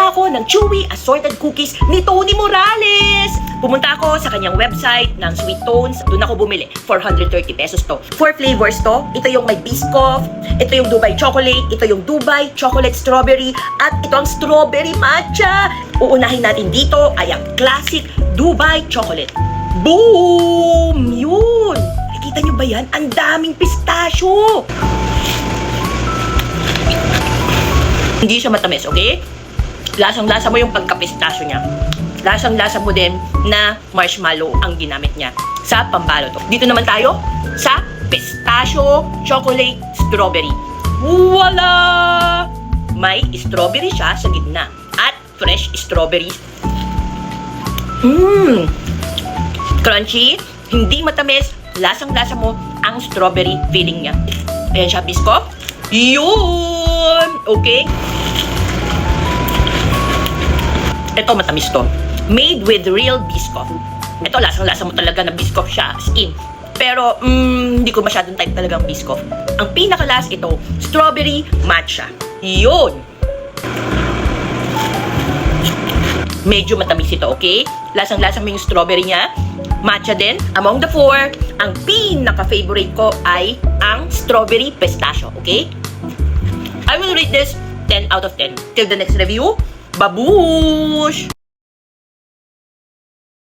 Bumili ako ng chewy assorted cookies ni Tony Morales. Pumunta ako sa kanyang website ng Sweet Tones. Doon ako bumili. 430 pesos to. 4 flavors to. Ito yung may Biscoff, ito yung Dubai Chocolate, ito yung Dubai Chocolate Strawberry, at ito ang Strawberry Matcha. Uunahin natin dito ay ang Classic Dubai Chocolate. Boom! Yun! Nakikita nyo ba yan? Ang daming pistachio! Hindi siya matamis, okay? Lasang-lasa mo yung pagka-pistachio niya. Lasang-lasa mo din na marshmallow ang ginamit niya sa pambalot. Dito naman tayo sa pistachio chocolate strawberry. Wala! May strawberry siya sa gitna at fresh strawberry. Crunchy, hindi matamis, lasang-lasa mo ang strawberry filling niya. Ayan siya, Biscoff. Yun! Okay? Ito, matamis to. Made with real Biscoff. Ito, lasang-lasa mo talaga na Biscoff siya, as in. Pero, hindi ko masyadong type talagang Biscoff. Ang pinakalas ito, Strawberry Matcha. Yun! Medyo matamis ito, okay? Lasang-lasa mo yung strawberry niya. Matcha din. Among the four, ang pinaka-favorite ko ay ang strawberry pistachio, okay? I will rate this 10 out of 10. Till the next review, babush!